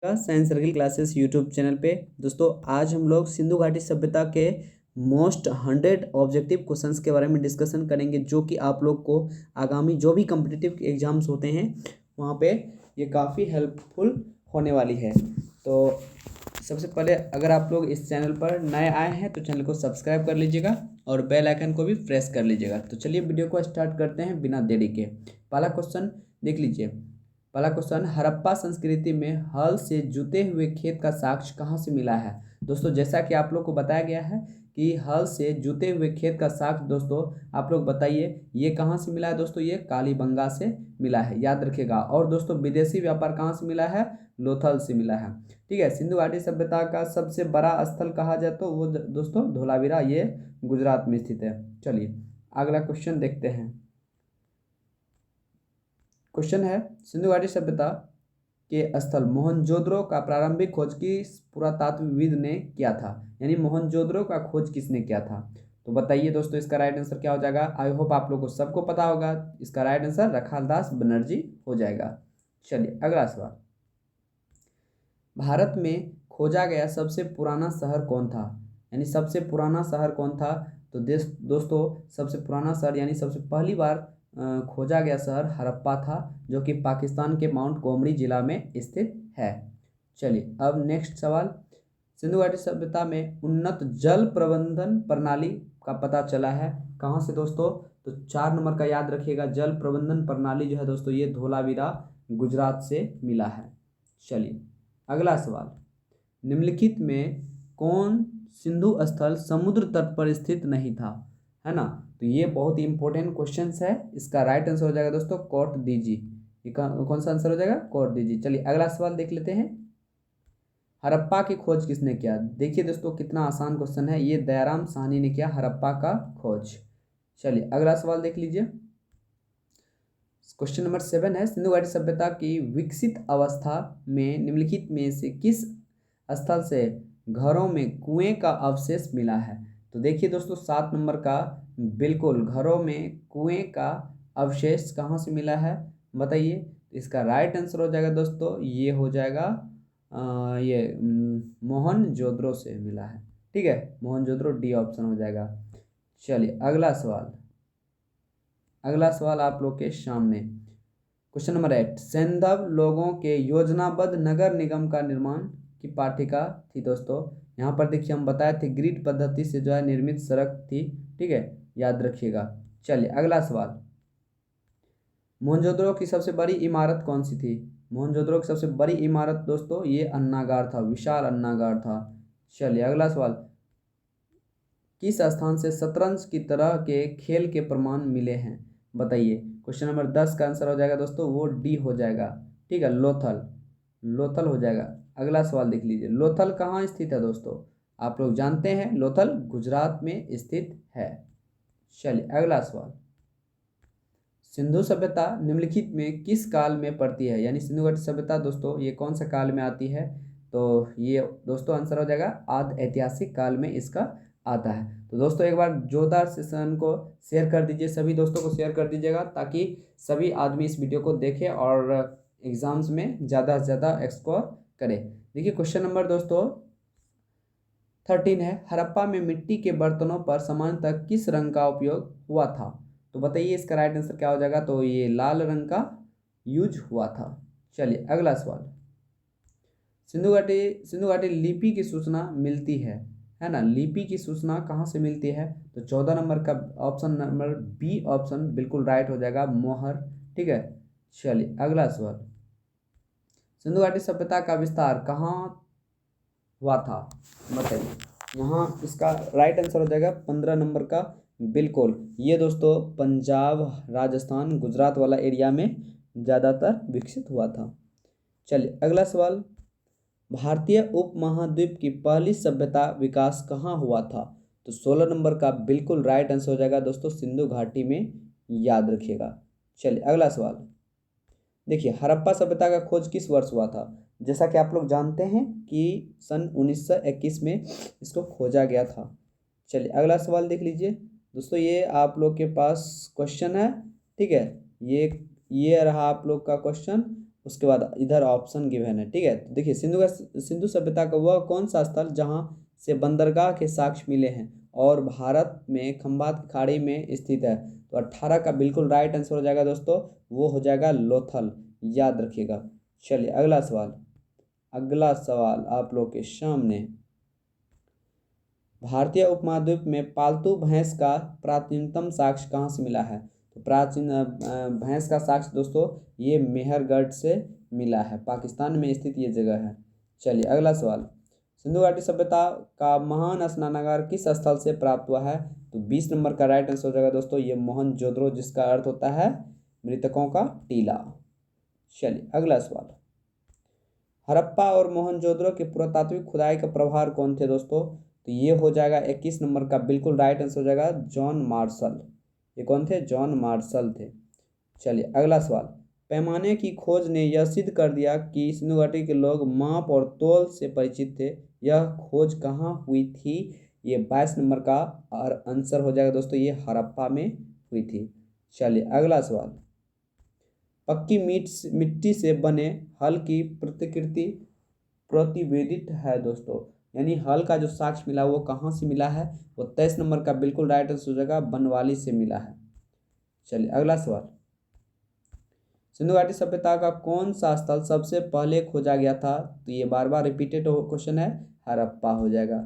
का science circle classes YouTube channel पे। दोस्तों आज हम लोग सिंधु घाटी सभ्यता के मोस्ट 100 ऑब्जेक्टिव क्वेश्चंस के बारे में डिस्कशन करेंगे, जो कि आप लोग को आगामी जो भी कम्पिटिटिव एग्जाम्स होते हैं वहाँ पे ये काफ़ी हेल्पफुल होने वाली है। तो सबसे पहले अगर आप लोग इस चैनल पर नए आए हैं तो चैनल को सब्सक्राइब कर लीजिएगा और बेल आइकन को भी प्रेस कर लीजिएगा। तो चलिए वीडियो को स्टार्ट करते हैं बिना देरी के। पहला क्वेश्चन देख लीजिए। पहला क्वेश्चन, हड़प्पा संस्कृति में हल से जुते हुए खेत का साक्ष्य कहाँ से मिला है? दोस्तों जैसा कि आप लोग को बताया गया है कि हल से जुते हुए खेत का साक्ष्य, दोस्तों आप लोग बताइए ये कहाँ से मिला है? दोस्तों ये कालीबंगा से मिला है, याद रखिएगा। और दोस्तों विदेशी व्यापार कहाँ से मिला है? लोथल से मिला है। ठीक है। सिंधु घाटी सभ्यता का सबसे बड़ा स्थल कहा जाए तो वो दोस्तों धोलावीरा, ये गुजरात में स्थित है। चलिए अगला क्वेश्चन देखते हैं। क्वेश्चन है, सिंधु घाटी सभ्यता के स्थल मोहनजोदड़ो का प्रारंभिक खोज किस पुरातात्वविद ने किया था? यानी मोहनजोदड़ो का खोज किसने किया था? तो बताइए दोस्तों इसका राइट आंसर क्या हो जाएगा? आई होप आप लोग को सबको पता होगा। इसका राइट आंसर रखालदास बनर्जी हो जाएगा। चलिए अगला सवाल, भारत में खोजा गया सबसे पुराना शहर कौन था? यानी सबसे पुराना शहर कौन था? तो दोस्तों सबसे पुराना शहर यानी सबसे पहली बार खोजा गया शहर हड़प्पा था, जो कि पाकिस्तान के माउंट गोमरी जिला में स्थित है। चलिए अब नेक्स्ट सवाल, सिंधु घाटी सभ्यता में उन्नत जल प्रबंधन प्रणाली का पता चला है कहाँ से? दोस्तों तो 4 नंबर का याद रखिएगा, जल प्रबंधन प्रणाली जो है दोस्तों ये धोलावीरा गुजरात से मिला है। चलिए अगला सवाल, निम्नलिखित में कौन सिंधु स्थल समुद्र तट पर स्थित नहीं था? है ना, तो ये बहुत ही इंपॉर्टेंट क्वेश्चन है। इसका राइट आंसर हो जाएगा दोस्तों कोट दीजी। ये कौन सा आंसर हो जाएगा? कोट दीजी। चलिए अगला सवाल देख लेते हैं, हड़प्पा की खोज किसने किया? देखिए दोस्तों कितना आसान क्वेश्चन है, ये दयाराम साहनी ने किया हड़प्पा का खोज। चलिए अगला सवाल देख लीजिए। क्वेश्चन नंबर 7 है, सिंधु घाटी सभ्यता की विकसित अवस्था में निम्नलिखित में से किस स्थल से घरों में कुएं का अवशेष मिला है? तो देखिए दोस्तों 7 नंबर का, बिल्कुल घरों में कुएं का अवशेष कहाँ से मिला है बताइए? इसका राइट आंसर हो जाएगा दोस्तों, ये हो जाएगा मोहनजोदड़ो से मिला है। ठीक है, मोहनजोदड़ो, डी ऑप्शन हो जाएगा। चलिए अगला सवाल, अगला सवाल आप लोग के सामने, क्वेश्चन नंबर 8, सैंधव लोगों के योजनाबद्ध नगर निगम का निर्माण की पाठिका थी? दोस्तों यहाँ पर देखिए हम बताए थे ग्रिड पद्धति से जो है निर्मित सड़क थी। ठीक है, याद रखिएगा। चलिए अगला सवाल, मोहनजोदड़ो की सबसे बड़ी इमारत कौन सी थी? मोहनजोदड़ो की सबसे बड़ी इमारत दोस्तों ये अन्नागार था, विशाल अन्नागार था। चलिए अगला सवाल, किस स्थान से शतरंज की तरह के खेल के प्रमाण मिले हैं बताइए? क्वेश्चन नंबर 10 का आंसर हो जाएगा दोस्तों वो डी हो जाएगा। ठीक है, लोथल, लोथल हो जाएगा। अगला सवाल देख लीजिए, लोथल कहाँ स्थित है? दोस्तों आप लोग जानते हैं लोथल गुजरात में स्थित है। चलिए अगला सवाल, सिंधु सभ्यता निम्नलिखित में किस काल में पड़ती है? यानी सिंधु घाटी सभ्यता दोस्तों ये कौन सा काल में आती है? तो ये दोस्तों आंसर हो जाएगा आदि ऐतिहासिक काल में इसका आता है। तो दोस्तों एक बार जोरदार सेशन को शेयर कर दीजिए, सभी दोस्तों को शेयर कर दीजिएगा ताकि सभी आदमी इस वीडियो को देखें और एग्जाम्स में ज़्यादा से ज़्यादा स्कोर करें। देखिए क्वेश्चन नंबर दोस्तों 13 है, हड़प्पा में मिट्टी के बर्तनों पर सामान्यतः किस रंग का उपयोग हुआ था? तो बताइए इसका राइट आंसर क्या हो जाएगा? तो ये लाल रंग का यूज हुआ था। चलिए अगला सवाल, सिंधु घाटी लिपि की सूचना मिलती है ना, लिपि की सूचना कहाँ से मिलती है? तो 14 नंबर का ऑप्शन नंबर बी ऑप्शन बिल्कुल राइट हो जाएगा, मोहर। ठीक है, चलिए अगला सवाल, सिंधु घाटी सभ्यता का विस्तार कहाँ हुआ था बताइए? यहाँ इसका राइट आंसर हो जाएगा 15 नंबर का, बिल्कुल ये दोस्तों पंजाब, राजस्थान, गुजरात वाला एरिया में ज़्यादातर विकसित हुआ था। चलिए अगला सवाल, भारतीय उपमहाद्वीप की पहली सभ्यता विकास कहाँ हुआ था? तो 16 नंबर का बिल्कुल राइट आंसर हो जाएगा दोस्तों सिंधु घाटी में, याद रखिएगा। चलिए अगला सवाल, देखिए हड़प्पा सभ्यता का खोज किस वर्ष हुआ था? जैसा कि आप लोग जानते हैं कि सन 1921 में इसको खोजा गया था। चलिए अगला सवाल देख लीजिए दोस्तों, ये आप लोग के पास क्वेश्चन है। ठीक है, ये रहा आप लोग का क्वेश्चन उसके बाद इधर ऑप्शन गिवन है, ठीक है। तो देखिए सिंधु सभ्यता का वह कौन सा स्थल जहाँ से बंदरगाह के साक्ष्य मिले हैं और भारत में खंबात की खाड़ी में स्थित है। तो 18 का बिल्कुल राइट आंसर हो जाएगा दोस्तों, वो हो जाएगा लोथल, याद रखिएगा। चलिए अगला सवाल, अगला सवाल आप लोग के सामने, भारतीय उपमहाद्वीप में पालतू भैंस का प्राचीनतम साक्ष्य कहाँ से मिला है। तो प्राचीन भैंस का साक्ष्य दोस्तों ये मेहरगढ़ से मिला है, पाकिस्तान में स्थित ये जगह है। चलिए अगला सवाल, सिंधु घाटी सभ्यता का महान स्नानागार किस स्थल से प्राप्त हुआ है। तो 20 नंबर का राइट आंसर हो जाएगा दोस्तों ये मोहनजोदड़ो, जिसका अर्थ होता है मृतकों का टीला। चलिए अगला सवाल, हड़प्पा और मोहनजोदड़ो के पुरातात्विक खुदाई का प्रभार कौन थे दोस्तों। तो ये हो जाएगा 21 नंबर का बिल्कुल राइट आंसर हो जाएगा जॉन मार्शल। ये कौन थे, जॉन मार्शल थे। चलिए अगला सवाल, पैमाने की खोज ने यह सिद्ध कर दिया कि सिंधु घाटी के लोग माप और तौल से परिचित थे। यह खोज कहाँ हुई थी। ये 22 नंबर का आंसर हो जाएगा दोस्तों ये हड़प्पा में हुई थी। चलिए अगला सवाल, पक्की मिट्टी से बने हल की प्रतिकृति प्रतिवेदित है दोस्तों, यानी हल का जो साक्ष्य मिला वो कहाँ से मिला है। वो 23 नंबर का बिल्कुल राइट आंसर हो जाएगा बनवाली से मिला है। चलिए अगला सवाल, सिंधु घाटी सभ्यता का कौन सा स्थल सबसे पहले खोजा गया था। तो ये बार बार रिपीटेड क्वेश्चन है, हड़प्पा हो जाएगा।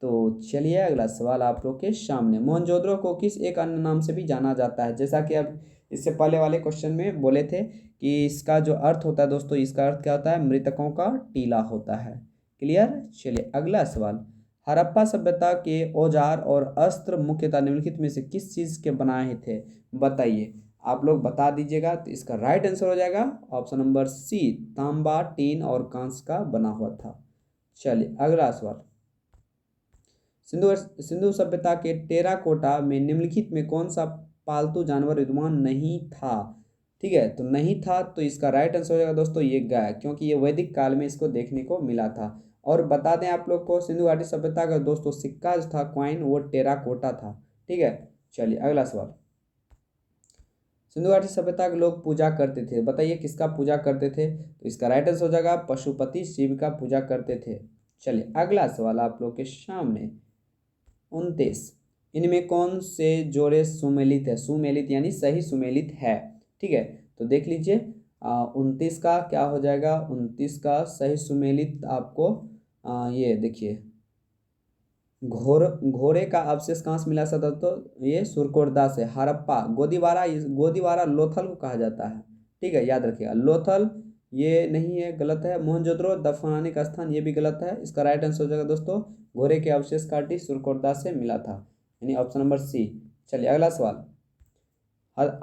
तो चलिए अगला सवाल आप लोग के सामने, मोहनजोदड़ो को किस एक अन्य नाम से भी जाना जाता है। जैसा कि अब इससे पहले वाले क्वेश्चन में बोले थे कि इसका जो अर्थ होता है दोस्तों, इसका अर्थ क्या होता है, मृतकों का टीला होता है। क्लियर। चलिए अगला सवाल, हड़प्पा सभ्यता के औजार और अस्त्र मुख्यतः निम्नलिखित में से किस चीज के बनाए थे, बताइए। आप लोग बता दीजिएगा। तो इसका राइट आंसर हो जाएगा ऑप्शन नंबर सी, तांबा, टीन और कांस का बना हुआ था। चलिए अगला सवाल, सिंधु सभ्यता के टेराकोटा में निम्नलिखित में कौन सा पालतू जानवर विद्यमान नहीं था। ठीक है, तो नहीं था, तो इसका राइट आंसर हो जाएगा दोस्तों ये गाय, क्योंकि ये वैदिक काल में इसको देखने को मिला था। और बता दें आप लोग को, सिंधु घाटी सभ्यता का दोस्तों सिक्का जो था, क्वाइन, वो टेराकोटा था। ठीक है। चलिए अगला सवाल, सिंधु घाटी सभ्यता के लोग पूजा करते थे, बताइए किसका पूजा करते थे। तो इसका राइट आंसर हो जाएगा पशुपति शिव का पूजा करते थे। चलिए अगला सवाल आप लोग के सामने, 29, इनमें कौन से जोड़े सुमेलित है। सुमेलित यानी सही सुमेलित है। ठीक है, तो देख लीजिए 29 का क्या हो जाएगा, 29 का सही सुमेलित आपको ये देखिए, घोड़े का अवशेष कहाँ से मिला सकता, तो ये सुरकोटदा से। हड़प्पा, गोदीवारा लोथल को कहा जाता है। ठीक है, याद रखिएगा। लोथल ये नहीं है, गलत है। मोहनजोदड़ो दफनाने का स्थान, ये भी गलत है। इसका राइट आंसर हो जाएगा दोस्तों घोड़े के अवशेष काटी सुरकोटदा से मिला था, यानी ऑप्शन नंबर सी। चलिए अगला सवाल,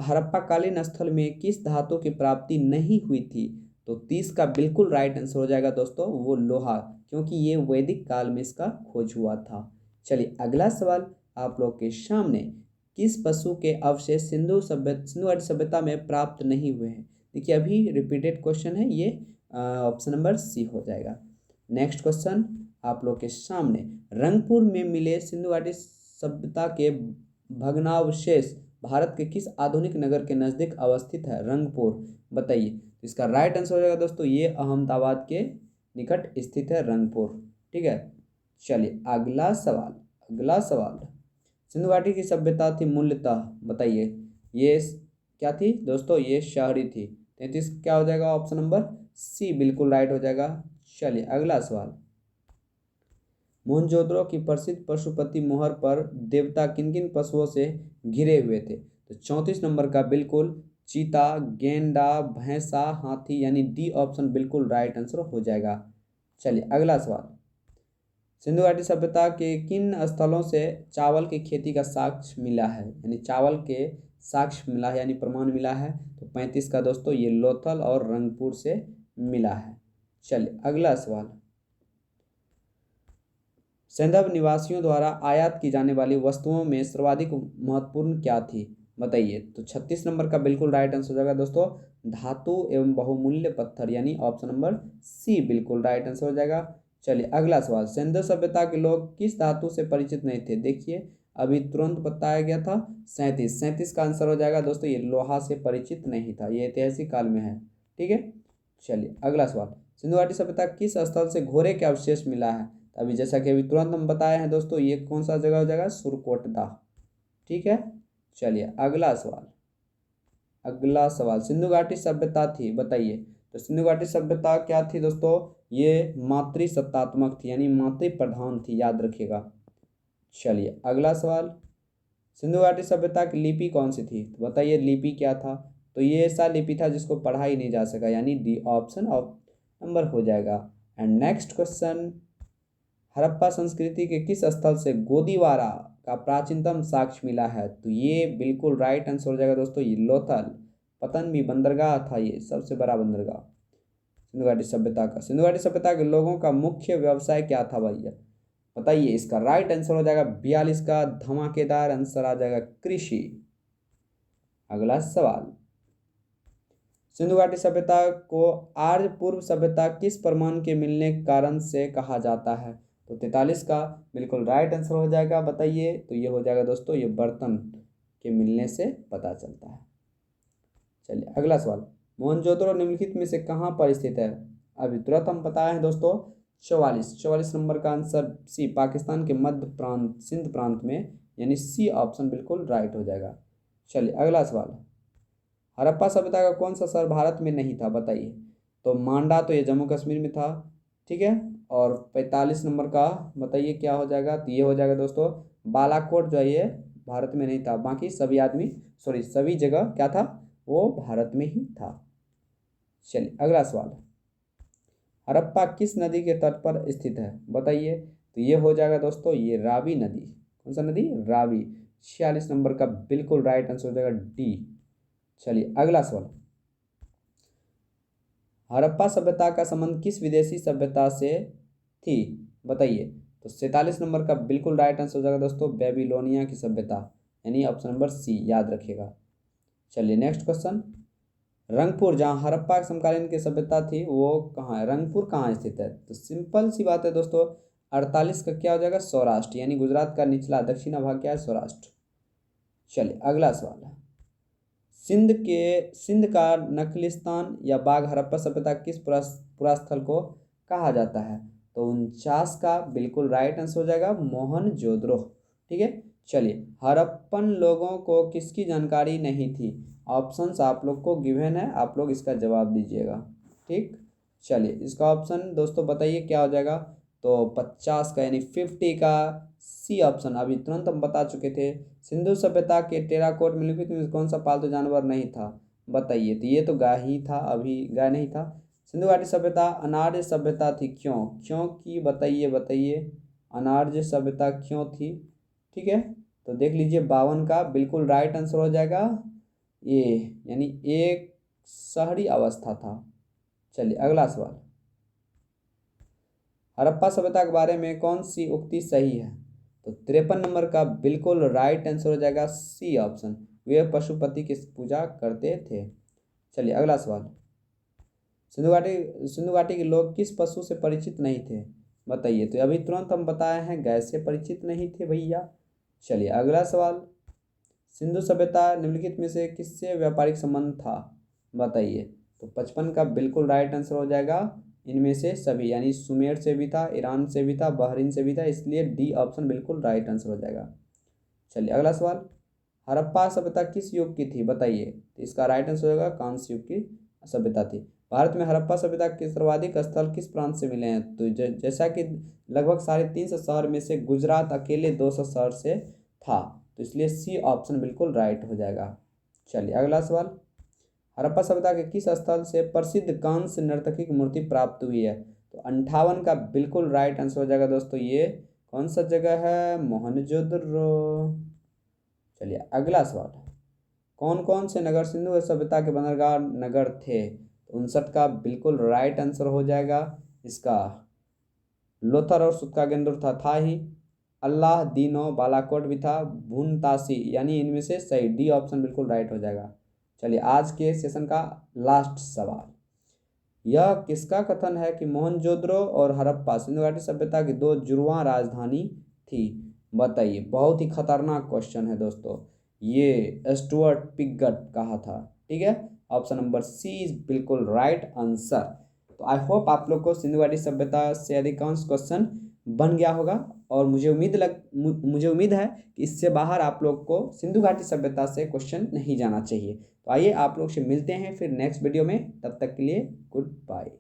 हड़प्पाकालीन स्थल में किस धातु की प्राप्ति नहीं हुई थी। तो 30 का बिल्कुल राइट आंसर हो जाएगा दोस्तों वो लोहा, क्योंकि ये वैदिक काल में इसका खोज हुआ था। चलिए अगला सवाल आप लोग के सामने, किस पशु के अवशेष सिंधु घाटी सभ्यता में प्राप्त नहीं हुए हैं। देखिए अभी रिपीटेड क्वेश्चन है ये, ऑप्शन नंबर सी हो जाएगा। नेक्स्ट क्वेश्चन आप लोग के सामने, रंगपुर में मिले सिंधु घाटी सभ्यता के भग्नावशेष भारत के किस आधुनिक नगर के नज़दीक अवस्थित है। रंगपुर, बताइए। इसका राइट आंसर हो जाएगा दोस्तों ये अहमदाबाद के निकट स्थित है रंगपुर। ठीक है। चलिए अगला सवाल, अगला सवाल, सिंधु घाटी की सभ्यता थी मूलतः, बताइए ये क्या थी दोस्तों, ये शहरी थी। 33 क्या हो जाएगा, ऑप्शन नंबर सी बिल्कुल राइट हो जाएगा। चलिए अगला सवाल, मोहनजोदड़ो की प्रसिद्ध पशुपति मोहर पर देवता किन किन पशुओं से घिरे हुए थे। तो 34 नंबर का बिल्कुल चीता, गेंडा, भैंसा, हाथी, यानी डी ऑप्शन बिल्कुल राइट आंसर हो जाएगा। चलिए अगला सवाल, सिंधु घाटी सभ्यता के किन स्थलों से चावल की खेती का साक्ष्य मिला है, यानी चावल के साक्ष्य मिला है, यानी प्रमाण मिला है। तो 35 का दोस्तों ये लोथल और रंगपुर से मिला है। चलिए अगला सवाल, सैंधव निवासियों द्वारा आयात की जाने वाली वस्तुओं में सर्वाधिक महत्वपूर्ण क्या थी, बताइए। तो 36 नंबर का बिल्कुल राइट आंसर हो जाएगा दोस्तों धातु एवं बहुमूल्य पत्थर, यानी ऑप्शन नंबर सी बिल्कुल राइट आंसर हो जाएगा। चलिए अगला सवाल, सिंधु सभ्यता के लोग किस धातु से परिचित नहीं थे। देखिए अभी तुरंत बताया गया था 37 का आंसर हो जाएगा दोस्तों ये लोहा से परिचित नहीं था, ये ऐतिहासिक काल में है। ठीक है। चलिए अगला सवाल, सिंधु घाटी सभ्यता किस स्थल से घोड़े के अवशेष मिला है? तो अभी जैसा कि अभी तुरंत हम बताए हैं दोस्तों, ये कौन सा जगह हो जाएगा? सुरकोटदा। ठीक है। चलिए अगला सवाल, अगला सवाल, सिंधु घाटी सभ्यता थी, बताइए। तो सिंधु घाटी सभ्यता क्या थी दोस्तों? ये मातृसत्तात्मक थी, यानी मातृ प्रधान थी, याद रखिएगा। चलिए अगला सवाल, सिंधु घाटी सभ्यता की लिपि कौन सी थी? तो बताइए लिपि क्या था? तो ये ऐसा लिपि था जिसको पढ़ा ही नहीं जा सका, यानी डी ऑप्शन ऑफ नंबर हो जाएगा। एंड नेक्स्ट क्वेश्चन, हड़प्पा संस्कृति के किस स्थल से गोदीवारा का प्राचीनतम साक्ष्य मिला है? तो ये बिल्कुल राइट आंसर हो जाएगा दोस्तों, ये लोथल पतनबी बंदरगाह था, ये सबसे बड़ा बंदरगाह सिंधु घाटी सभ्यता का। सिंधु घाटी सभ्यता के लोगों का मुख्य व्यवसाय क्या था भैया? बताइए। इसका राइट आंसर हो जाएगा 42 का धमाकेदार आंसर आ जाएगा कृषि। अगला सवाल, सिंधु घाटी सभ्यता को आर्य पूर्व सभ्यता किस प्रमाण के मिलने के कारण से कहा जाता है? तो 43 का बिल्कुल राइट आंसर हो जाएगा, बताइए। तो ये हो जाएगा दोस्तों, ये बर्तन के मिलने से पता चलता है। चलिए अगला सवाल, मोहनजोदड़ो निम्नलिखित में से कहाँ पर स्थित है? अभी तुरंत हम बताए हैं दोस्तों, 44 नंबर का आंसर सी, पाकिस्तान के मध्य प्रांत सिंध प्रांत में, यानी सी ऑप्शन बिल्कुल राइट हो जाएगा। चलिए अगला सवाल, हड़प्पा सभ्यता का कौन सा शहर भारत में नहीं था? बताइए। तो मांडा तो ये जम्मू कश्मीर में था, ठीक है। और 45 नंबर का बताइए क्या हो जाएगा? तो ये हो जाएगा दोस्तों, बालाकोट जो है ये भारत में नहीं था, बाकी सभी जगह क्या था? वो भारत में ही था। चलिए अगला सवाल, हड़प्पा किस नदी के तट पर स्थित है? बताइए। तो ये हो जाएगा दोस्तों, ये रावी नदी। कौन सा नदी? रावी। 46 नंबर का बिल्कुल राइट आंसर हो जाएगा डी। चलिए अगला सवाल, हड़प्पा सभ्यता का संबंध किस विदेशी सभ्यता से थी? बताइए। तो 47 नंबर का बिल्कुल राइट आंसर हो जाएगा दोस्तों, बेबीलोनिया की सभ्यता, यानी ऑप्शन नंबर सी, याद रखिएगा। चलिए नेक्स्ट क्वेश्चन, रंगपुर जहाँ हड़प्पा समकालीन की सभ्यता थी वो कहाँ है? रंगपुर कहाँ स्थित है? तो सिंपल सी बात है दोस्तों, 48 का क्या हो जाएगा? सौराष्ट्र, यानी गुजरात का निचला दक्षिणी भाग क्या है? सौराष्ट्र। चलिए अगला सवाल है, सिंध का नखलिस्तान या बाघ हड़प्पा सभ्यता किस पुरास्थल को कहा जाता है? तो 49 का बिल्कुल राइट आंसर हो जाएगा मोहनजोदड़ो। ठीक है। चलिए, हड़प्पन लोगों को किसकी जानकारी नहीं थी? ऑप्शंस आप लोग को गिवन है, आप लोग इसका जवाब दीजिएगा। ठीक। चलिए इसका ऑप्शन दोस्तों बताइए क्या हो जाएगा? तो 50 का यानी 50 का सी ऑप्शन, अभी तुरंत हम बता चुके थे। सिंधु सभ्यता के टेराकोट में लिखित में कौन सा पालतू जानवर नहीं था? बताइए। तो ये तो गाय ही था, अभी गाय नहीं था। सिंधु घाटी सभ्यता अनार्य सभ्यता थी, क्यों? क्योंकि बताइए बताइए, अनार्य सभ्यता क्यों थी? ठीक है, तो देख लीजिए 52 का बिल्कुल राइट आंसर हो जाएगा ये, यानी एक शहरी अवस्था था। चलिए अगला सवाल, हड़प्पा सभ्यता के बारे में कौन सी उक्ति सही है? तो 53 नंबर का बिल्कुल राइट आंसर हो जाएगा सी ऑप्शन, वे पशुपति की पूजा करते थे। चलिए अगला सवाल, सिंधु घाटी के लोग किस पशु से परिचित नहीं थे? बताइए। तो अभी तुरंत हम बताए हैं, गाय से परिचित नहीं थे भैया। चलिए अगला सवाल, सिंधु सभ्यता निम्नलिखित में से किससे व्यापारिक संबंध था? बताइए। तो 55 का बिल्कुल राइट आंसर हो जाएगा इनमें से सभी, यानी सुमेर से भी था, ईरान से भी था, बहरीन से भी था, इसलिए डी ऑप्शन बिल्कुल राइट आंसर हो जाएगा। चलिए अगला सवाल, हड़प्पा सभ्यता किस युग की थी? बताइए। तो इसका राइट आंसर होगा कांस्य युग की सभ्यता थी। भारत में हड़प्पा सभ्यता के सर्वाधिक स्थल किस प्रांत से मिले हैं? तो जैसा कि लगभग 350 शहर में से गुजरात अकेले 200 शहर से था, तो इसलिए सी ऑप्शन बिल्कुल राइट हो जाएगा। चलिए अगला सवाल, हड़प्पा सभ्यता के किस स्थल से प्रसिद्ध कांस्य नर्तकी की मूर्ति प्राप्त हुई है? तो 58 का बिल्कुल राइट आंसर हो जाएगा दोस्तों, ये कौन सा जगह है? मोहनजोदड़ो। चलिए अगला सवाल, कौन कौन से नगर सिंधु सभ्यता के बंदरगाह नगर थे? तो 59 का बिल्कुल राइट आंसर हो जाएगा इसका लोथर और सुत्कागेंदुर था ही, अल्लाह दीनो बालाकोट भी था, भूनतासी, यानी इनमें से सही डी ऑप्शन बिल्कुल राइट हो जाएगा। चलिए आज के सेशन का लास्ट सवाल, यह किसका कथन है कि मोहनजोदड़ो और हड़प्पा सिंधु घाटी सभ्यता की दो जुड़वां राजधानी थी? बताइए। बहुत ही खतरनाक क्वेश्चन है दोस्तों, ये स्टुअर्ट पिगट कहा था। ठीक है, ऑप्शन नंबर सी इज बिल्कुल राइट आंसर। तो आई होप आप लोग को सिंधु घाटी सभ्यता से अधिकांश क्वेश्चन बन गया होगा और मुझे उम्मीद है कि इससे बाहर आप लोग को सिंधु घाटी सभ्यता से क्वेश्चन नहीं जाना चाहिए। तो आइए आप लोग से मिलते हैं फिर नेक्स्ट वीडियो में, तब तक के लिए गुड बाय।